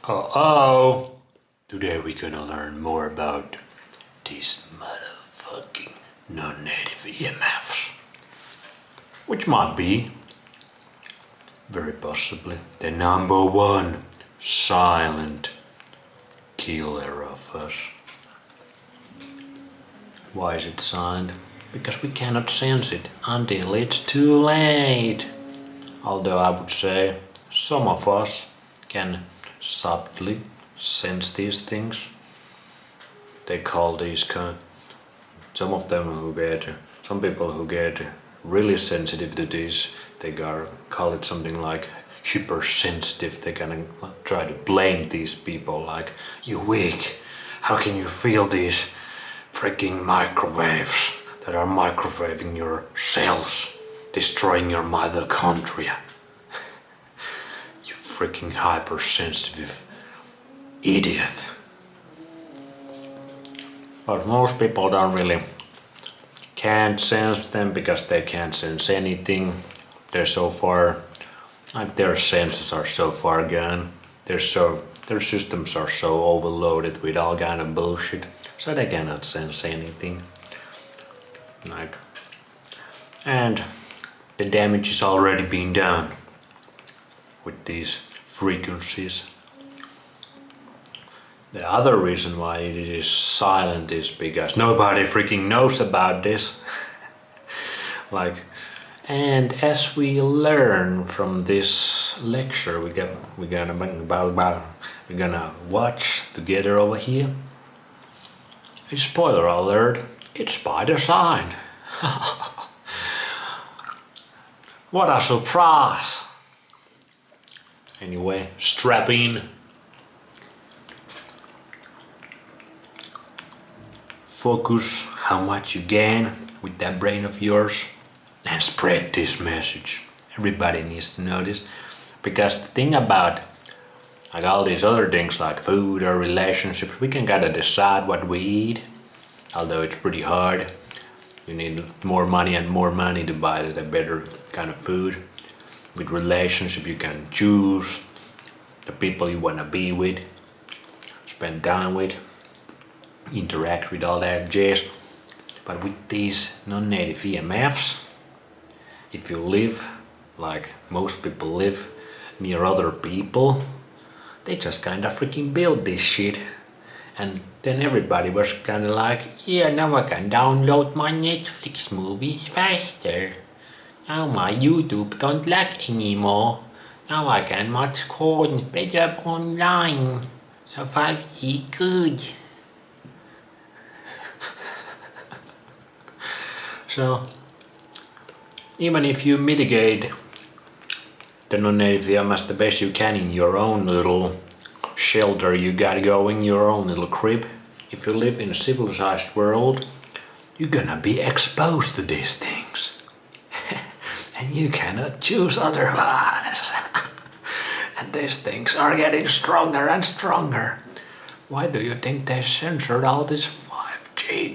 Oh, today we're gonna learn more about these motherfucking non-native EMFs, which might be, very possibly, the number one silent killer of us. Why is it silent? Because we cannot sense it until it's too late. Although I would say some of us can subtly sense these things. They call these some people who get really sensitive to these, they call it something like hypersensitive. They kind of try to blame these people like, you weak, how can you feel these freaking microwaves that are microwaving your cells, destroying your mitochondria? You freaking hypersensitive idiot. But most people can't sense them because they can't sense anything. They're so far, like their senses are so far gone. Their systems are so overloaded with all kind of bullshit, so they cannot sense anything. And the damage is already being done with these frequencies. The other reason why it is silent is because nobody freaking knows about this. And as we learn from this lecture we're gonna watch together over here, a spoiler alert, it's by design. What a surprise! Anyway, strap in. Focus how much you gain with that brain of yours and spread this message. Everybody needs to know this, because the thing about like all these other things like food or relationships, we can gotta decide what we eat, although it's pretty hard. You need more money and more money to buy the better kind of food. With relationship you can choose the people you wanna be with, spend time with, interact with, all that jazz. But with these non-native EMFs, if you live like most people live near other people, they just kind of freaking build this shit. And then everybody was kind of like, yeah, now I can download my Netflix movies faster. Now my YouTube don't lag anymore. Now I can watch porn better online. So 5G good. So, even if you mitigate the non-native EMFs the best you can in your own little shelter you got going, your own little crib, if you live in a civilized world, you're gonna be exposed to these things. And you cannot choose otherwise. And these things are getting stronger and stronger. Why do you think they censored all these 5G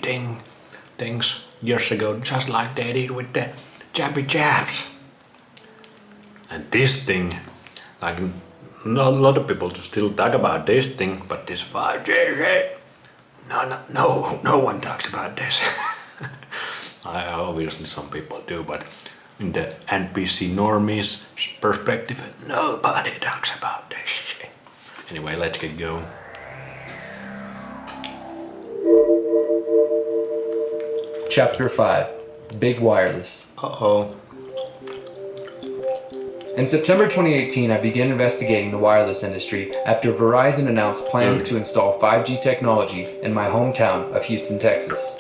things years ago, just like they did with the jabby jabs? And this thing, like not a lot of people still talk about this thing, but this 5G shit, no one talks about this. Obviously some people do, but in the NPC normies perspective, nobody talks about this shit. Anyway, let's get going. Chapter 5, Big Wireless. Uh-oh. In September 2018, I began investigating the wireless industry after Verizon announced plans to install 5G technology in my hometown of Houston, Texas.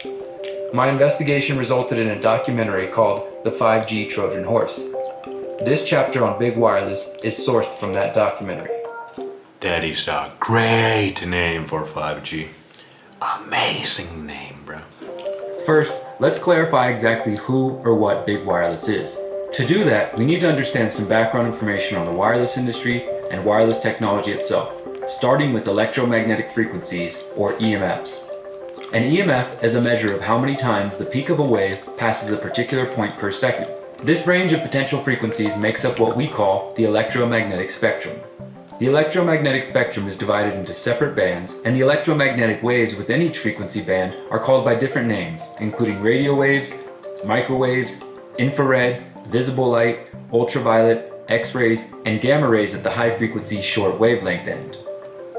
My investigation resulted in a documentary called The 5G Trojan Horse. This chapter on Big Wireless is sourced from that documentary. That is a great name for 5G. Amazing name, bro. First, let's clarify exactly who or what Big Wireless is. To do that, we need to understand some background information on the wireless industry and wireless technology itself, starting with electromagnetic frequencies, or EMFs. An EMF is a measure of how many times the peak of a wave passes a particular point per second. This range of potential frequencies makes up what we call the electromagnetic spectrum. The electromagnetic spectrum is divided into separate bands, and the electromagnetic waves within each frequency band are called by different names, including radio waves, microwaves, infrared, visible light, ultraviolet, X-rays, and gamma rays at the high-frequency short wavelength end.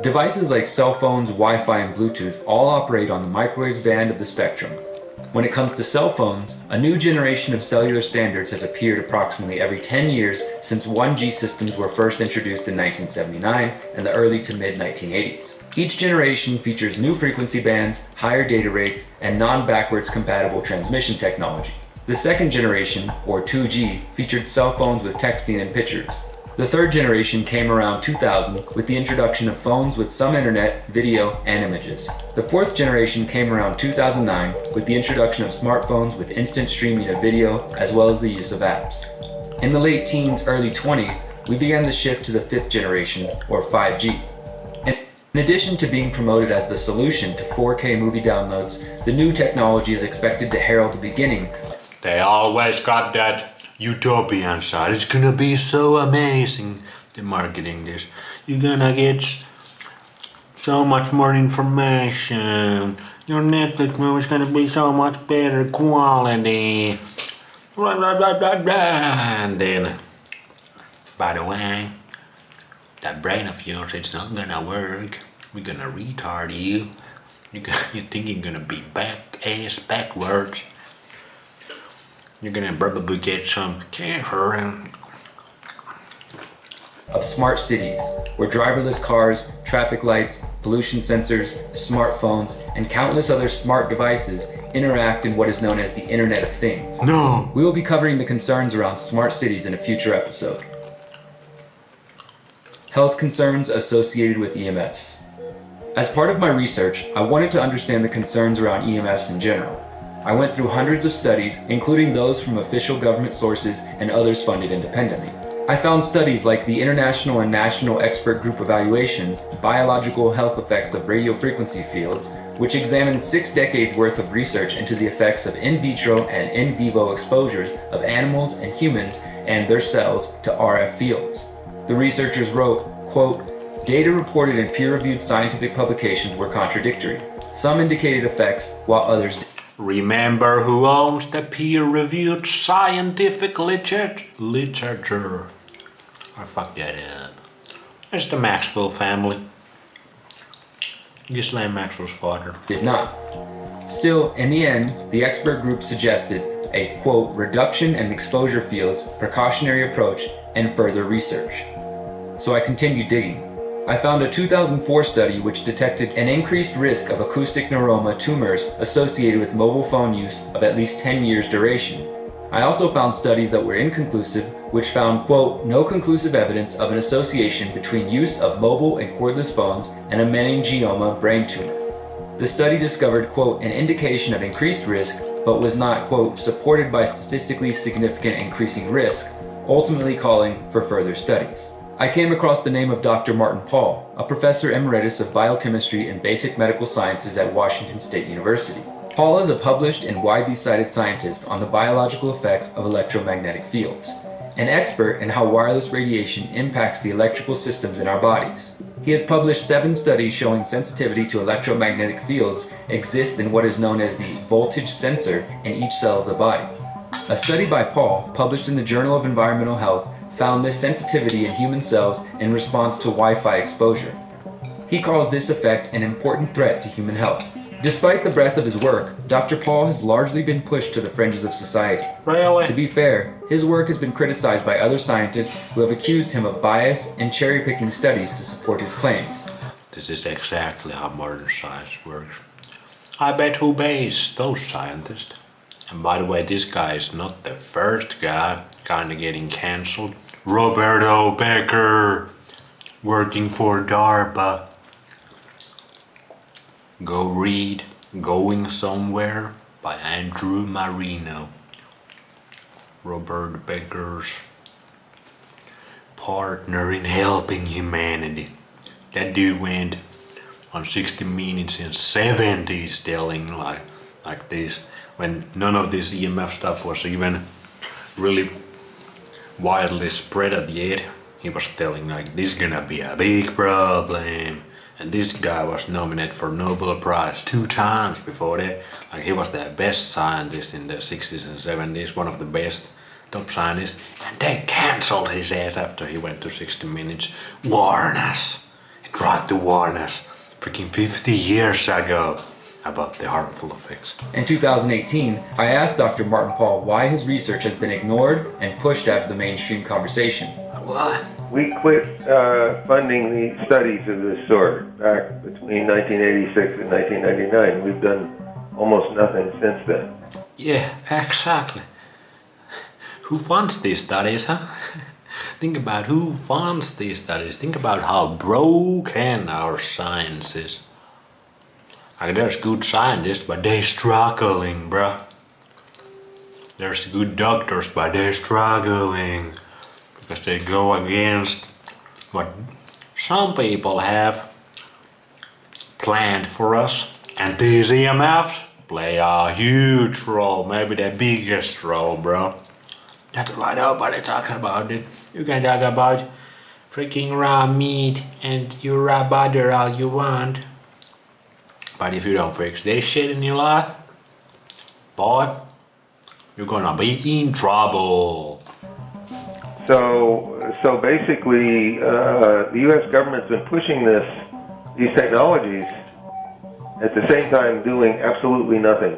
Devices like cell phones, Wi-Fi, and Bluetooth all operate on the microwaves band of the spectrum. When it comes to cell phones, a new generation of cellular standards has appeared approximately every 10 years since 1G systems were first introduced in 1979 and the early to mid-1980s. Each generation features new frequency bands, higher data rates, and non-backwards compatible transmission technology. The second generation, or 2G, featured cell phones with texting and pictures. The third generation came around 2000 with the introduction of phones with some internet, video, and images. The fourth generation came around 2009 with the introduction of smartphones with instant streaming of video as well as the use of apps. In the late teens, early 20s, we began the shift to the fifth generation, or 5G. In addition to being promoted as the solution to 4K movie downloads, the new technology is expected to herald the beginning. They always got that utopian side. It's gonna be so amazing. The marketing this. You're gonna get so much more information. Your Netflix movie is gonna be so much better quality. And then, by the way, that brain of yours, it's not gonna work. We're gonna retard you. You think you're gonna be backwards. You're gonna probably get some cancer. Of smart cities, where driverless cars, traffic lights, pollution sensors, smartphones, and countless other smart devices interact in what is known as the Internet of Things. No! We will be covering the concerns around smart cities in a future episode. Health concerns associated with EMFs. As part of my research, I wanted to understand the concerns around EMFs in general. I went through hundreds of studies, including those from official government sources and others funded independently. I found studies like the International and National Expert Group Evaluations, Biological Health Effects of Radio Frequency Fields, which examined 6 decades worth of research into the effects of in vitro and in vivo exposures of animals and humans and their cells to RF fields. The researchers wrote, quote, "Data reported in peer-reviewed scientific publications were contradictory. Some indicated effects, while others did." Remember who owns the peer-reviewed scientific literature. I fucked that up. It's the Maxwell family. Ghislaine Maxwell's father. Did not. Still, in the end, the expert group suggested a, quote, "reduction in exposure fields, precautionary approach, and further research." So I continued digging. I found a 2004 study which detected an increased risk of acoustic neuroma tumors associated with mobile phone use of at least 10 years duration. I also found studies that were inconclusive, which found, quote, "no conclusive evidence of an association between use of mobile and cordless phones and a meningioma brain tumor." The study discovered, quote, "an indication of increased risk, but was not, quote, supported by statistically significant increasing risk, ultimately calling for further studies." I came across the name of Dr. Martin Pall, a professor emeritus of biochemistry and basic medical sciences at Washington State University. Pall is a published and widely cited scientist on the biological effects of electromagnetic fields, an expert in how wireless radiation impacts the electrical systems in our bodies. He has published 7 studies showing sensitivity to electromagnetic fields exist in what is known as the voltage sensor in each cell of the body. A study by Pall, published in the Journal of Environmental Health, found this sensitivity in human cells in response to Wi-Fi exposure. He calls this effect an important threat to human health. Despite the breadth of his work, Dr. Pall has largely been pushed to the fringes of society. Really? To be fair, his work has been criticized by other scientists who have accused him of bias and cherry-picking studies to support his claims. This is exactly how modern science works. I bet who pays those scientists. And by the way, this guy is not the first guy kinda getting cancelled. Roberto Becker, working for DARPA. Go read Going Somewhere by Andrew Marino. Robert Becker's partner in helping humanity. That dude went on 60 Minutes in 70s telling like this, when none of this EMF stuff was even really widely spread at yet. he was telling like this gonna be a big problem. And this guy was nominated for Nobel Prize 2 times before that. Like he was the best scientist in the 60s and 70s, one of the best top scientists. And they cancelled his ass after he went to 60 Minutes. Warn us! He tried to warn us freaking 50 years ago about the harmful effects. In 2018, I asked Dr. Martin Pall why his research has been ignored and pushed out of the mainstream conversation. What? We quit funding the studies of this sort back between 1986 and 1999. We've done almost nothing since then. Yeah, exactly. Who funds these studies, huh? Think about who funds these studies. Think about how broken our science is. Like there's good scientists, but they're struggling, bruh. There's good doctors, but they're struggling. Because they go against what some people have planned for us. And these EMFs play a huge role, maybe the biggest role, bro. That's why nobody talks about it. You can talk about freaking raw meat and your raw butter all you want. But if you don't fix this shit in your life, boy, you're gonna be in trouble. So basically, the U.S. government's been pushing these technologies at the same time doing absolutely nothing,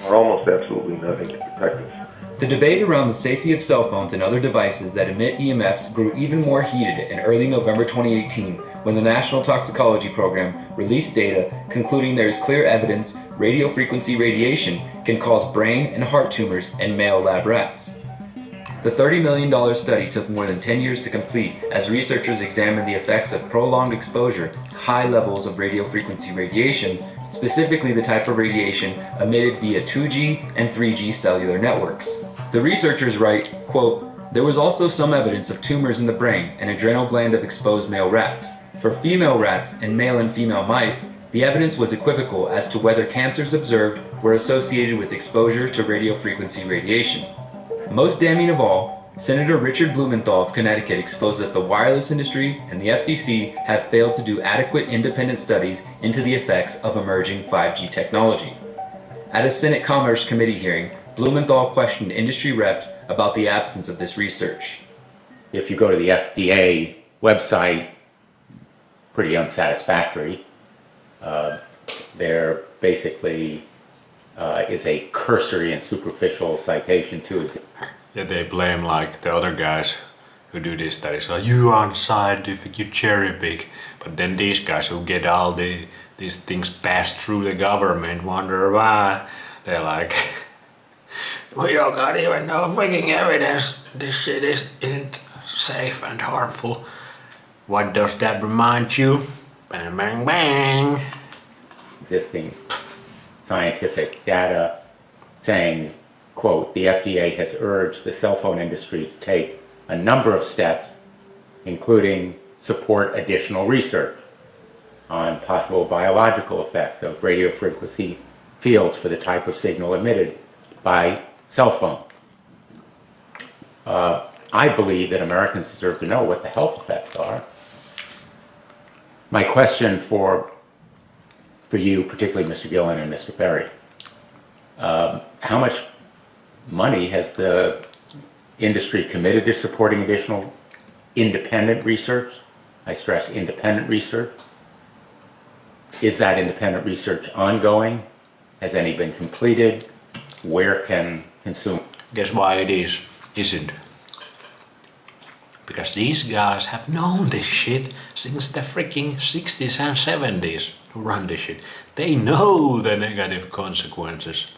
or almost absolutely nothing to protect us. The debate around the safety of cell phones and other devices that emit EMFs grew even more heated in early November 2018 when the National Toxicology Program released data concluding there is clear evidence radiofrequency radiation can cause brain and heart tumors in male lab rats. The $30 million study took more than 10 years to complete as researchers examined the effects of prolonged exposure to high levels of radiofrequency radiation, specifically the type of radiation emitted via 2G and 3G cellular networks. The researchers write, quote, "There was also some evidence of tumors in the brain and adrenal gland of exposed male rats. For female rats and male and female mice, the evidence was equivocal as to whether cancers observed were associated with exposure to radiofrequency radiation. Most damning of all, Senator Richard Blumenthal of Connecticut exposed that the wireless industry and the FCC have failed to do adequate independent studies into the effects of emerging 5G technology." At a Senate Commerce Committee hearing, Blumenthal questioned industry reps about the absence of this research. If you go to the FDA website, pretty unsatisfactory. There basically is a cursory and superficial citation to it. Yeah, they blame like the other guys who do these studies. Like, you unscientific, you cherry pick. But then these guys who get all these things passed through the government wonder why. They're like, we don't got even no freaking evidence. This shit isn't safe and harmful. What does that remind you? Bang, bang, bang. Existing scientific data saying, quote, "The FDA has urged the cell phone industry to take a number of steps, including support additional research on possible biological effects of radio frequency fields for the type of signal emitted by cell phone." I believe that Americans deserve to know what the health effects are. My question for you, particularly Mr. Gillen and Mr. Perry, how much money has the industry committed to supporting additional independent research? I stress independent research. Is that independent research ongoing? Has any been completed? Where can consumers? Guess why it isn't? Because these guys have known this shit since the freaking 60s and 70s who run this shit. They know the negative consequences.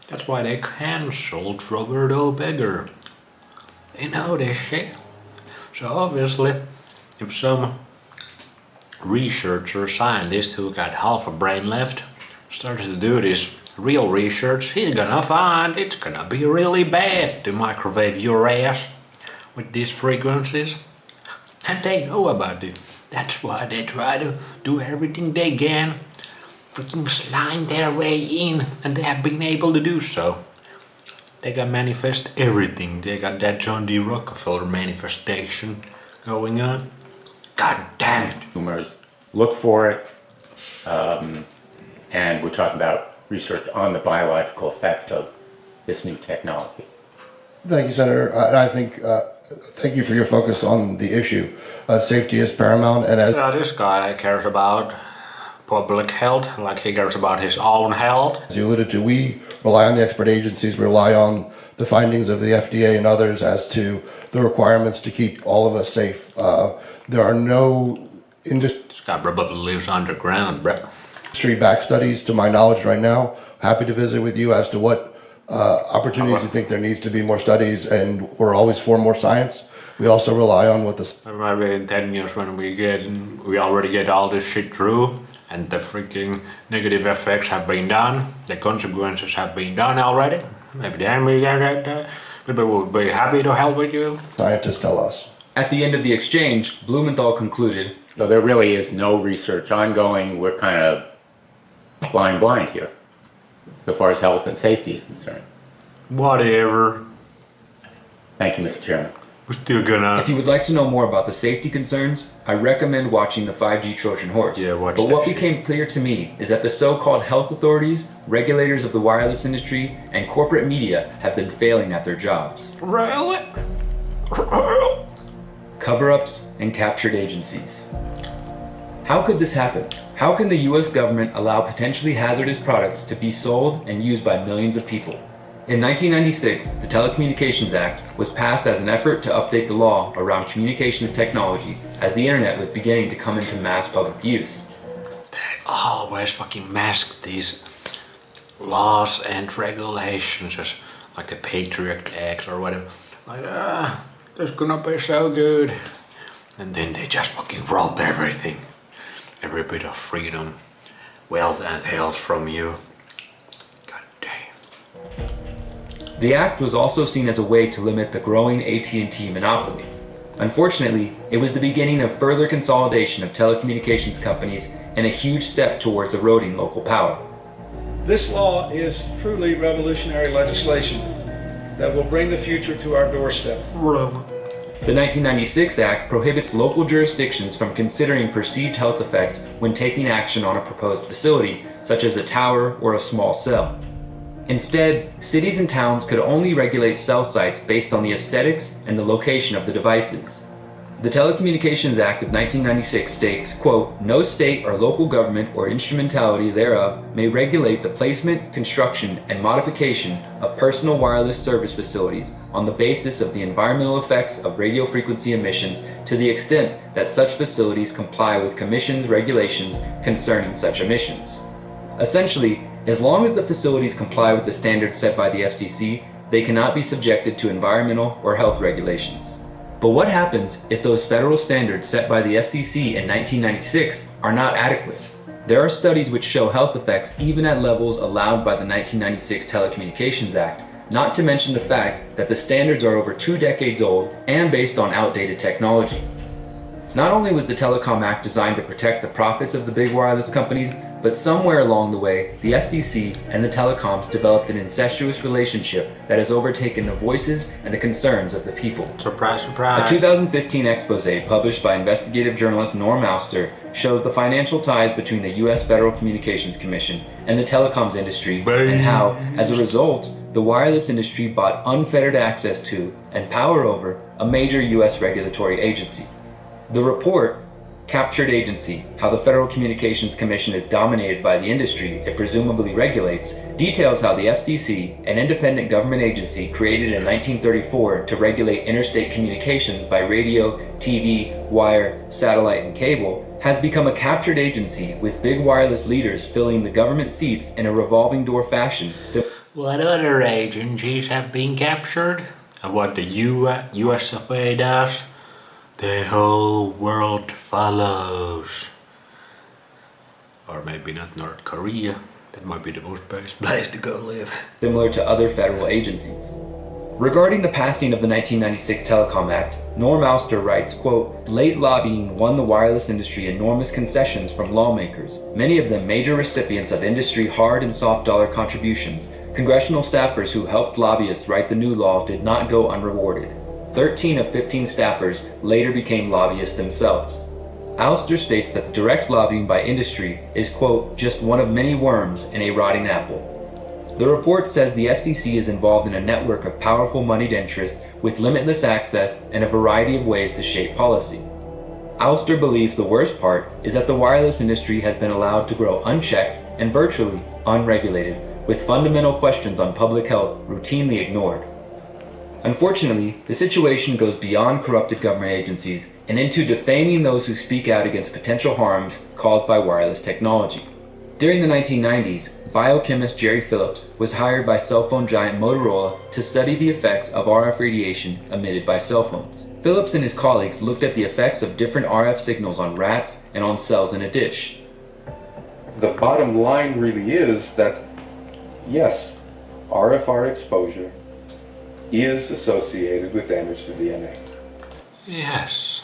That's why they cancelled Roberto Beggar. They know this shit. So obviously, if some researcher, scientist who got half a brain left starts to do this real research, he's gonna find it's gonna be really bad to microwave your ass with these frequencies. And they know about it. That's why they try to do everything they can, freaking slime their way in, and they have been able to do so. They can manifest everything. They got that John D. Rockefeller manifestation going on. God damn it. Consumers look for it, and we're talking about research on the biological effects of this new technology. Thank you, Senator. I think, thank you for your focus on the issue. Safety is paramount, and as This guy cares about public health, like he cares about his own health. you alluded to, we rely on the expert agencies, we rely on the findings of the FDA and others as to the requirements to keep all of us safe. There are no This guy probably lives underground, bro. industry-backed studies, to my knowledge right now. Happy to visit with you as to what opportunities you think there needs to be more studies, and we're always for more science. We also rely on what the Maybe in 10 years when we already get all this shit through and the freaking negative effects have been done, the consequences have been done already. Maybe then people would be happy to help with you. scientists tell us. At the end of the exchange, Blumenthal concluded, So there really is no research ongoing. We're kind of blind here, so far as health and safety is concerned. Whatever. Thank you, Mr. Chairman. We're still gonna. if you would like to know more about the safety concerns, I recommend watching the 5G Trojan Horse. Yeah, watch But that what shit. became clear to me is that the so-called health authorities, regulators of the wireless industry, and corporate media have been failing at their jobs. Really? Cover-ups and captured agencies. How could this happen? How can the US government allow potentially hazardous products to be sold and used by millions of people? In 1996, the Telecommunications Act was passed as an effort to update the law around communications technology as the internet was beginning to come into mass public use. Always fucking mask these laws and regulations as like the Patriot Act or whatever. Like, that's gonna be so good. And then they just fucking rob everything. Every bit of freedom, wealth and health from you. God damn. The act was also seen as a way to limit the growing AT&T monopoly. Unfortunately, it was the beginning of further consolidation of telecommunications companies and a huge step towards eroding local power. This law is truly revolutionary legislation that will bring the future to our doorstep. The 1996 Act prohibits local jurisdictions from considering perceived health effects when taking action on a proposed facility, such as a tower or a small cell. Instead, cities and towns could only regulate cell sites based on the aesthetics and the location of the devices. The Telecommunications Act of 1996 states, quote, "No state or local government or instrumentality thereof may regulate the placement, construction, and modification of personal wireless service facilities on the basis of the environmental effects of radio frequency emissions to the extent that such facilities comply with Commission's regulations concerning such emissions." Essentially, as long as the facilities comply with the standards set by the FCC, they cannot be subjected to environmental or health regulations. But what happens if those federal standards set by the FCC in 1996 are not adequate? There are studies which show health effects even at levels allowed by the 1996 Telecommunications Act, not to mention the fact that the standards are over 2 decades old and based on outdated technology. Not only was the Telecom Act designed to protect the profits of the big wireless companies, but somewhere along the way, the FCC and the telecoms developed an incestuous relationship that has overtaken the voices and the concerns of the people. Surprise, A surprise. 2015 expose published by investigative journalist Norm Auster shows the financial ties between the U.S. Federal Communications Commission and the telecoms industry and how, as a result, the wireless industry bought unfettered access to and power over a major U.S. regulatory agency. The report, Captured Agency, How the Federal Communications Commission is Dominated by the Industry It Presumably Regulates, details how the FCC, an independent government agency created in 1934 to regulate interstate communications by radio, TV, wire, satellite, and cable, has become a captured agency with big wireless leaders filling the government seats in a revolving door fashion. What other agencies have been captured? And what the US of A does? The whole world follows. Or maybe not North Korea. That might be the most best place to go live. Similar to other federal agencies. Regarding the passing of the 1996 Telecom Act, Norm Alster writes, quote, "Late lobbying won the wireless industry enormous concessions from lawmakers, many of them major recipients of industry hard and soft dollar contributions. Congressional staffers who helped lobbyists write the new law did not go unrewarded. 13 of 15 staffers later became lobbyists themselves." Alster states that the direct lobbying by industry is, quote, "just one of many worms in a rotting apple." The report says the FCC is involved in a network of powerful moneyed interests with limitless access and a variety of ways to shape policy. Alster believes the worst part is that the wireless industry has been allowed to grow unchecked and virtually unregulated, with fundamental questions on public health routinely ignored. Unfortunately, the situation goes beyond corrupted government agencies and into defaming those who speak out against potential harms caused by wireless technology. During the 1990s, biochemist Jerry Phillips was hired by cell phone giant Motorola to study the effects of RF radiation emitted by cell phones. Phillips and his colleagues looked at the effects of different RF signals on rats and on cells in a dish. The bottom line really is that, yes, RFR exposure is associated with damage to DNA. Yes,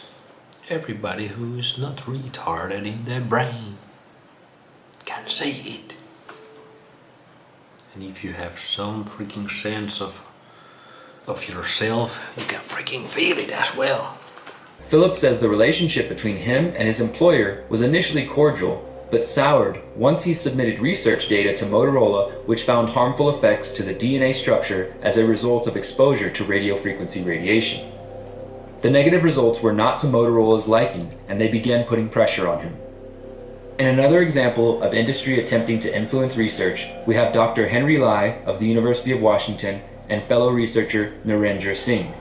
everybody who is not retarded in their brain can see it. And if you have some freaking sense of yourself, you can freaking feel it as well. Phillips says the relationship between him and his employer was initially cordial, but soured once he submitted research data to Motorola which found harmful effects to the DNA structure as a result of exposure to radiofrequency radiation. The negative results were not to Motorola's liking, and they began putting pressure on him. In another example of industry attempting to influence research, we have Dr. Henry Lai of the University of Washington and fellow researcher Narendra Singh.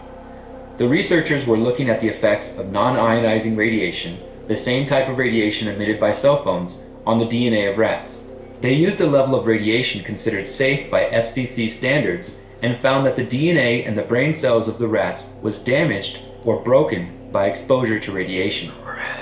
The researchers were looking at the effects of non-ionizing radiation, the same type of radiation emitted by cell phones, on the DNA of rats. They used a level of radiation considered safe by FCC standards and found that the DNA in the brain cells of the rats was damaged or broken by exposure to radiation.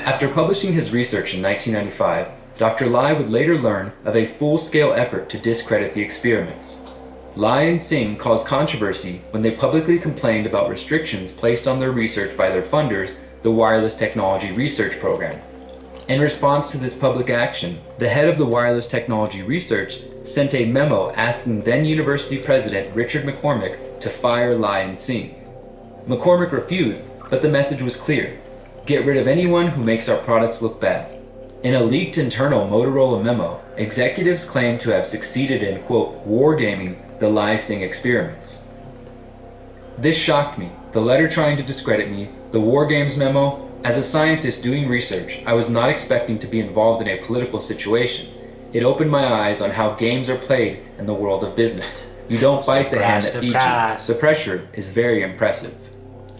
After publishing his research in 1995, Dr. Lai would later learn of a full-scale effort to discredit the experiments. Lai and Singh caused controversy when they publicly complained about restrictions placed on their research by their funders, the Wireless Technology Research Program. In response to this public action, the head of the Wireless Technology Research sent a memo asking then University President Richard McCormick to fire Lai and Singh. McCormick refused, but the message was clear: get rid of anyone who makes our products look bad. In a leaked internal Motorola memo, executives claimed to have succeeded in, quote, wargaming the Lai-Singh experiments. This shocked me, the letter trying to discredit me, the War Games memo. As a scientist doing research, I was not expecting to be involved in a political situation. It opened my eyes on how games are played in the world of business. You don't bite the hand that feeds you. The pressure is very impressive.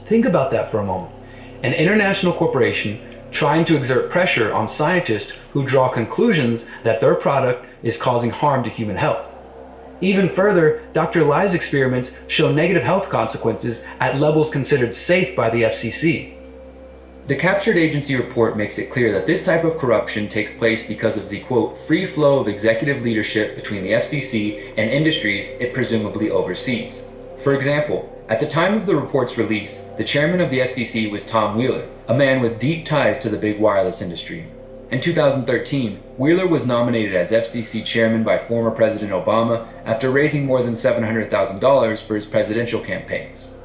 Think about that for a moment. An international corporation trying to exert pressure on scientists who draw conclusions that their product is causing harm to human health. Even further, Dr. Lai's experiments show negative health consequences at levels considered safe by the FCC. The captured agency report makes it clear that this type of corruption takes place because of the, quote, free flow of executive leadership between the FCC and industries it presumably oversees. For example, at the time of the report's release, the chairman of the FCC was Tom Wheeler, a man with deep ties to the big wireless industry. In 2013, Wheeler was nominated as FCC chairman by former President Obama after raising more than $700,000 for his presidential campaigns.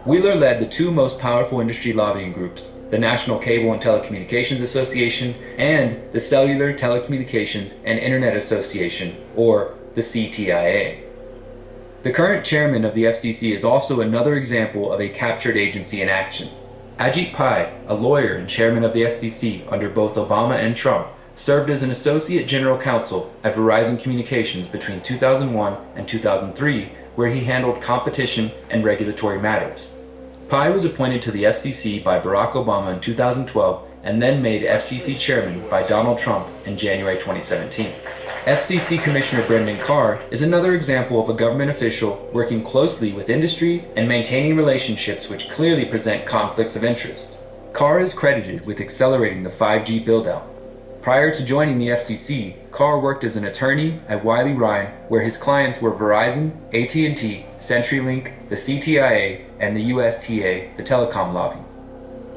Wheeler led the two most powerful industry lobbying groups, the National Cable and Telecommunications Association and the Cellular Telecommunications and Internet Association, or the CTIA. The current chairman of the FCC is also another example of a captured agency in action. Ajit Pai, a lawyer and chairman of the FCC under both Obama and Trump, served as an associate general counsel at Verizon Communications between 2001 and 2003, where he handled competition and regulatory matters. Pai was appointed to the FCC by Barack Obama in 2012 and then made FCC chairman by Donald Trump in January 2017. FCC Commissioner Brendan Carr is another example of a government official working closely with industry and maintaining relationships which clearly present conflicts of interest. Carr is credited with accelerating the 5G build-out. Prior to joining the FCC, Carr worked as an attorney at Wiley Ryan, where his clients were Verizon, AT&T, CenturyLink, the CTIA, and the USTA, the telecom lobby.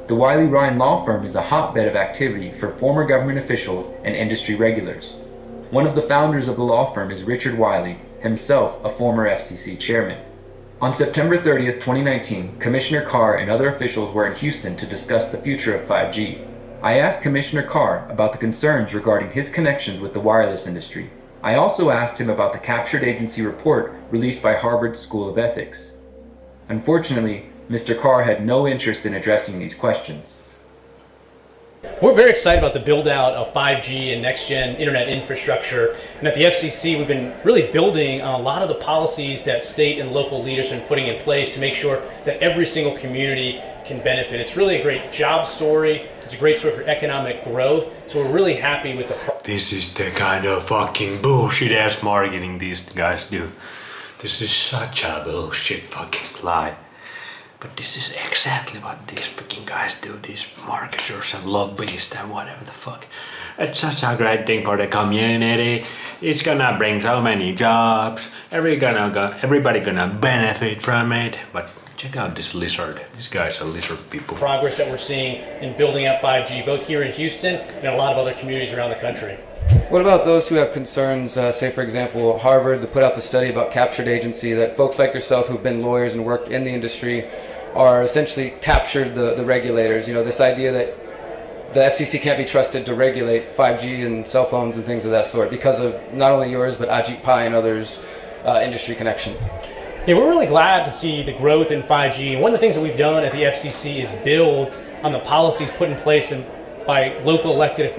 The Wiley Ryan law firm is a hotbed of activity for former government officials and industry regulars. One of the founders of the law firm is Richard Wiley, himself a former FCC chairman. On September 30th, 2019, Commissioner Carr and other officials were in Houston to discuss the future of 5G. I asked Commissioner Carr about the concerns regarding his connections with the wireless industry. I also asked him about the captured agency report released by Harvard School of Ethics. Unfortunately, Mr. Carr had no interest in addressing these questions. We're very excited about the build-out of 5G and next-gen internet infrastructure. And at the FCC, we've been really building on a lot of the policies that state and local leaders have been putting in place to make sure that every single community can benefit. It's really a great job story. It's a great story for economic growth. So we're really happy with the This is the kind of fucking bullshit ass marketing these guys do. This is such a bullshit fucking lie. But this is exactly what these fucking guys do, these marketers and lobbyists and whatever the fuck. It's such a great thing for the community. It's gonna bring so many jobs. Everybody gonna benefit from it. But check out this lizard. These guys are lizard people. progress that we're seeing in building out 5G, both here in Houston and a lot of other communities around the country. What about those who have concerns, say for example, Harvard put out the study about captured agency, that folks like yourself who've been lawyers and worked in the industry are essentially captured the regulators. You know, this idea that the FCC can't be trusted to regulate 5G and cell phones and things of that sort because of not only yours, but Ajit Pai and others' industry connections. Yeah, we're really glad to see the growth in 5G. And one of the things that we've done at the FCC is build on the policies put in place by local elected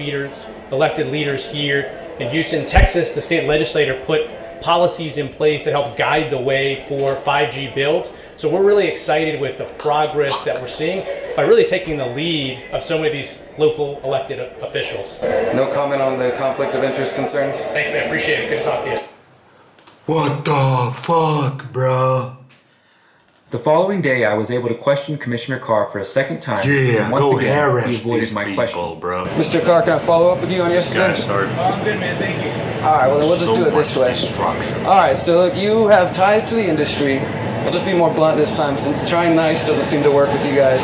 leaders here in Houston. Texas, the state legislature put policies in place that help guide the way for 5G builds. So we're really excited with the progress that we're seeing by really taking the lead of so many of these local elected officials. No comment on the conflict of interest concerns? Thanks, man. Appreciate it. Good to talk to you. What the fuck, bro? The following day, I was able to question Commissioner Carr for a second time, Yeah, and once go again, he harass avoided these my people, questions. bro. Mr. Carr, can I follow up with you on yesterday? Guys are I'm good, man. Thank you. All right, well then we'll just do it this way. Destruction. All right, so look, you have ties to the industry. I'll just be more blunt this time since trying nice doesn't seem to work with you guys.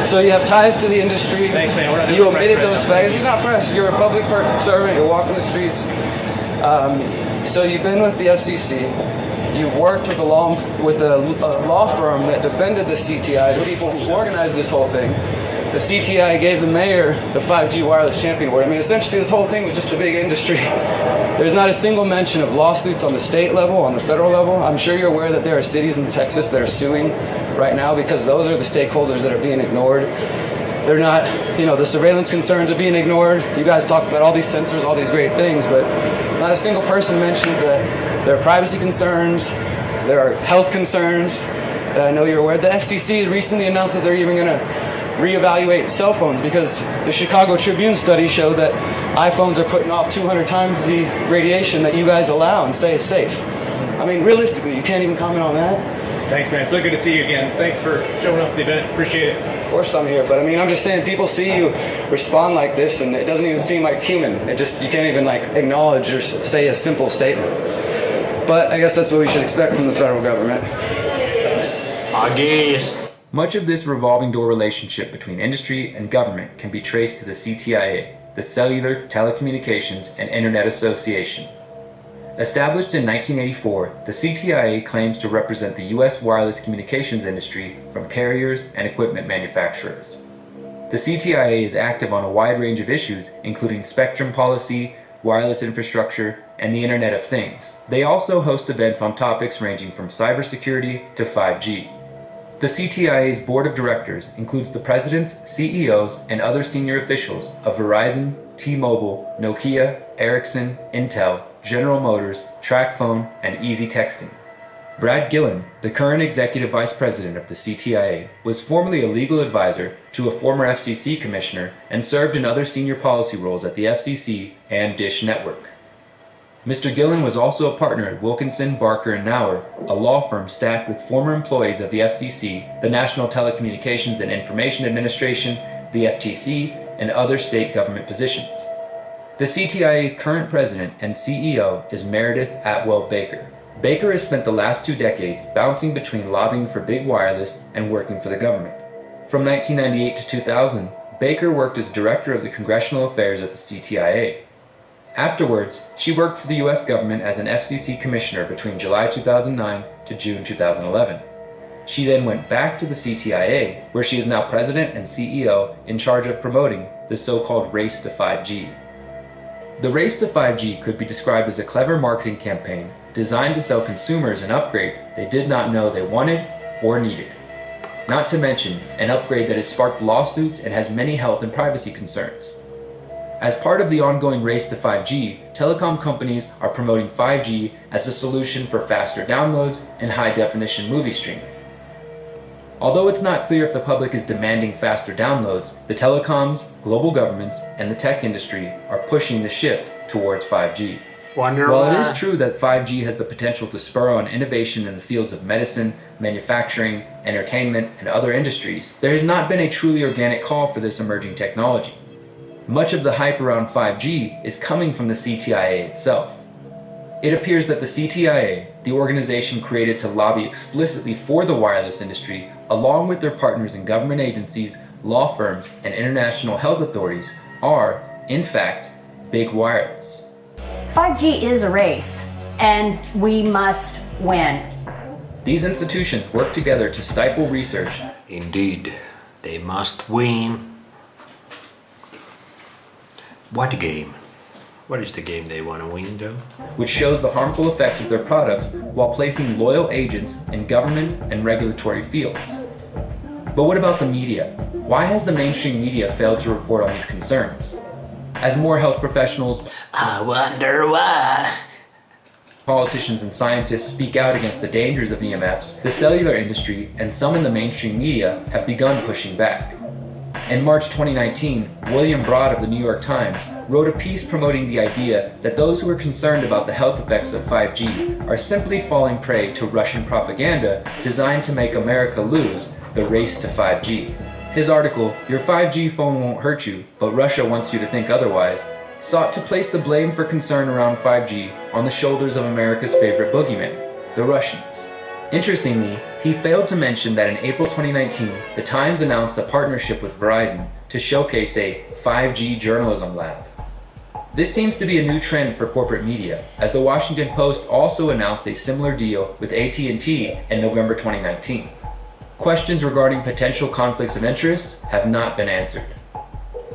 So you have ties to the industry. Thanks, man. We're not You doing omitted press right those now. facts. You're not pressed. You're a public servant. You're walking the streets. So you've been with the FCC. You've worked with a law firm that defended the CTI, the people who organized this whole thing. The CTI gave the mayor the 5G Wireless Champion Award. I mean, essentially this whole thing was just a big industry. There's not a single mention of lawsuits on the state level, on the federal level. I'm sure you're aware that there are cities in Texas that are suing right now because those are the stakeholders that are being ignored. They're not, the surveillance concerns are being ignored. You guys talk about all these sensors, all these great things, but not a single person mentioned that there are privacy concerns, there are health concerns that I know you're aware. The FCC recently announced that they're even going to reevaluate cell phones because the Chicago Tribune study showed that iPhones are putting off 200 times the radiation that you guys allow and say is safe. I mean, realistically, you can't even comment on that. Thanks, man. It's really good to see you again. Thanks for showing up at the event. Appreciate it. Of course I'm here, but I mean, I'm just saying people see you respond like this and it doesn't even seem like human. You can't even acknowledge or say a simple statement. But I guess that's what we should expect from the federal government. I guess. Much of this revolving door relationship between industry and government can be traced to the CTIA, the Cellular, Telecommunications, and Internet Association. Established in 1984, the CTIA claims to represent the U.S. wireless communications industry from carriers and equipment manufacturers. The CTIA is active on a wide range of issues, including spectrum policy, wireless infrastructure, and the Internet of Things. They also host events on topics ranging from cybersecurity to 5G. The CTIA's board of directors includes the presidents, CEOs, and other senior officials of Verizon, T-Mobile, Nokia, Ericsson, Intel, General Motors, TracFone, and Easy Texting. Brad Gillen, the current executive vice president of the CTIA, was formerly a legal advisor to a former FCC commissioner and served in other senior policy roles at the FCC and Dish Network. Mr. Gillen was also a partner at Wilkinson, Barker & Nauer, a law firm staffed with former employees of the FCC, the National Telecommunications and Information Administration, the FTC, and other state government positions. The CTIA's current president and CEO is Meredith Atwell Baker. Baker has spent the last 2 decades bouncing between lobbying for big wireless and working for the government. From 1998 to 2000, Baker worked as director of the congressional affairs at the CTIA. Afterwards, she worked for the US government as an FCC commissioner between July 2009 to June 2011. She then went back to the CTIA, where she is now president and CEO in charge of promoting the so-called Race to 5G. The Race to 5G could be described as a clever marketing campaign designed to sell consumers an upgrade they did not know they wanted or needed. Not to mention an upgrade that has sparked lawsuits and has many health and privacy concerns. As part of the ongoing race to 5G, telecom companies are promoting 5G as a solution for faster downloads and high-definition movie streaming. Although it's not clear if the public is demanding faster downloads, the telecoms, global governments, and the tech industry are pushing the shift towards 5G. While it is true that 5G has the potential to spur on innovation in the fields of medicine, manufacturing, entertainment, and other industries, there has not been a truly organic call for this emerging technology. Much of the hype around 5G is coming from the CTIA itself. It appears that the CTIA, the organization created to lobby explicitly for the wireless industry, along with their partners in government agencies, law firms, and international health authorities, are, in fact, big wireless. 5G is a race, and we must win. These institutions work together to stifle research. Indeed, they must win. What game? What is the game they want to win, though? Which shows the harmful effects of their products while placing loyal agents in government and regulatory fields. But what about the media? Why has the mainstream media failed to report on these concerns? As more health professionals, I wonder why, politicians and scientists speak out against the dangers of EMFs, the cellular industry and some in the mainstream media have begun pushing back. In March 2019, William Broad of the New York Times wrote a piece promoting the idea that those who are concerned about the health effects of 5G are simply falling prey to Russian propaganda designed to make America lose the race to 5G. His article, "Your 5G phone won't hurt you, but Russia wants you to think otherwise," sought to place the blame for concern around 5G on the shoulders of America's favorite boogeyman, the Russians. Interestingly, he failed to mention that in April 2019, the Times announced a partnership with Verizon to showcase a 5G journalism lab. This seems to be a new trend for corporate media, as the Washington Post also announced a similar deal with AT&T in November 2019. Questions regarding potential conflicts of interest have not been answered.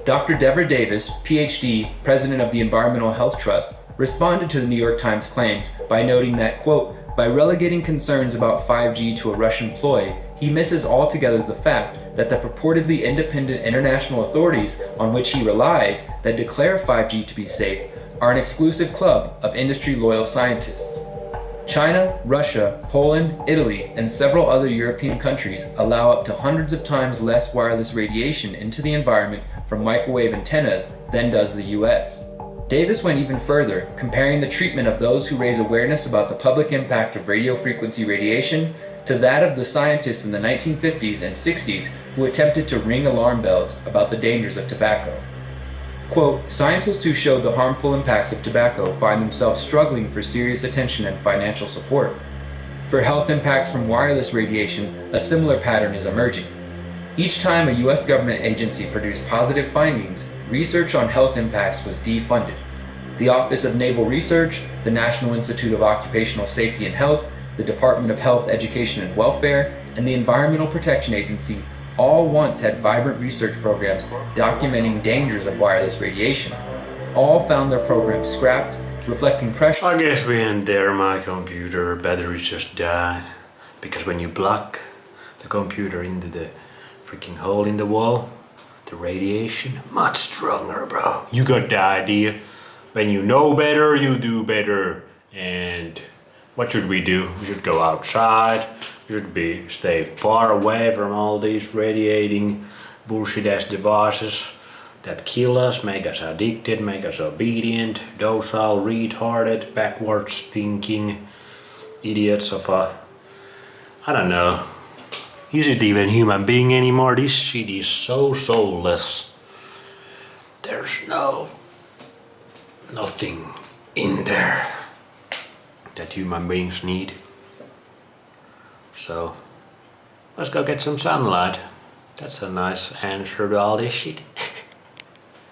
Dr. Deborah Davis, PhD, president of the Environmental Health Trust, responded to the New York Times claims by noting that, quote, "By relegating concerns about 5G to a Russian ploy, he misses altogether the fact that the purportedly independent international authorities on which he relies that declare 5G to be safe are an exclusive club of industry-loyal scientists. China, Russia, Poland, Italy, and several other European countries allow up to hundreds of times less wireless radiation into the environment from microwave antennas than does the US. Davis went even further, comparing the treatment of those who raise awareness about the public impact of radio frequency radiation to that of the scientists in the 1950s and 60s who attempted to ring alarm bells about the dangers of tobacco. Quote, "Scientists who showed the harmful impacts of tobacco find themselves struggling for serious attention and financial support. For health impacts from wireless radiation, a similar pattern is emerging. Each time a US government agency produced positive findings, research on health impacts was defunded. The Office of Naval Research, the National Institute of Occupational Safety and Health, the Department of Health, Education and Welfare, and the Environmental Protection Agency all once had vibrant research programs documenting dangers of wireless radiation. All found their programs scrapped, reflecting pressure." I guess we end there. My computer battery just died. Because when you plug the computer into the freaking hole in the wall, the radiation much stronger, bro. You got the idea. When you know better, you do better. And what should we do? We should go outside. We should stay far away from all these radiating bullshit ass devices that kill us, make us addicted, make us obedient, docile, retarded, backwards thinking idiots of I don't know. Is it even human being anymore? This shit is so soulless. There's no nothing in there that human beings need. So let's go get some sunlight. That's a nice answer to all this shit.